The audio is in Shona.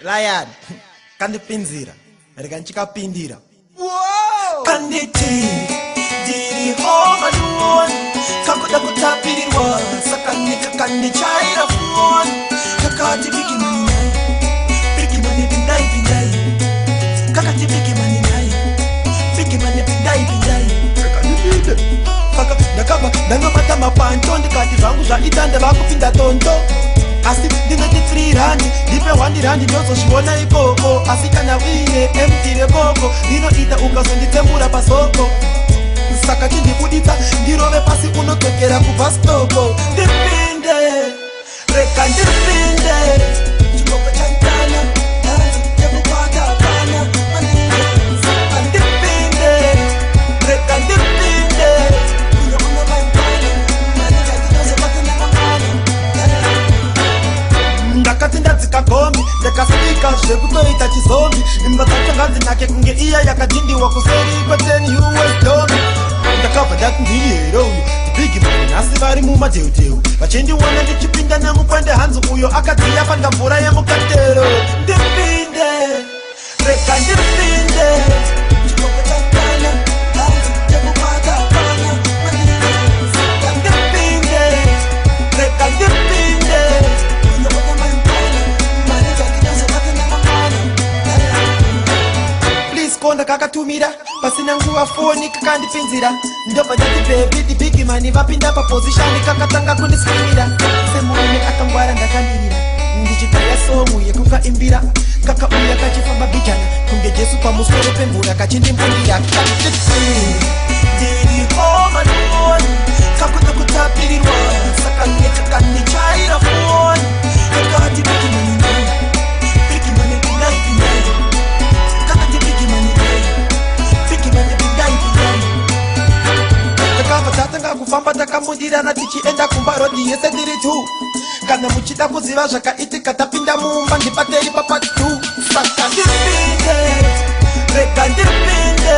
Lion, kandipinzira, reka nchikapindira. Wow! Kanditi, diri homa duon, kakuda kutapirirwa, sakanika kandichaira fuon, kakati bigi mani pindai, kakati bigi mani pindai, kakati Faka, nakaba, nangomata mapanto, ndikati zvangu zvaitande vakupinda tonto. Asi ndinoti 3 randi, ndipe 1 randi ndozozviona ikoko. Asi kana uine empty rekoko, rinoita ukazonditembura pasoko. Saka chindibuditsa, ndirove pasi unodzokera kubva stoko. Ndipinde, reka ndipinde, chikoko chaitana, chekubata hapana. Saka ndipinde, reka ndipinde, ndakati ndadzika gombi, ndakasvika zvekutoita chizombi. Imba dzacho ngadzinake kunge iya yakadhindiwa kuseri kwe10 US dollar. Ndakabva ndati ndiri hero uyu big man, asi vari mumadheuteu vachindiona ndichipinda nemukwende hanzi uyo akadziya panda mvura yemukatero. Ndipinde, reka ndipinde, chikoko chaitana, chekubata hapana. Saka ndipinde, reka ndipinde, konda kakatumira pasina nguva foni kakandipinzira. Ndobva ndati bebi dibigi mani vapinda paposition kakatanga kundiswimira. Semurume akangwara ndakandirira, ndichigaya somu yekukaimbira. Kakauya kachifamba bijana kunge Jesu pamusoro pemvura kachindimbundira. Ndiri homa duoni, kakuda kutapirirwa, saka nekakandichaira foni. Kakati bigi mani pindai, kakati bigi mani takabva tatanga kufamba takamudirana tichienda kumba rodi yese tiri 2. Kana muchida kuziva zvakaitika tapinda mumba ndibatei papati 2. Saka ndipinde, reka ndipinde,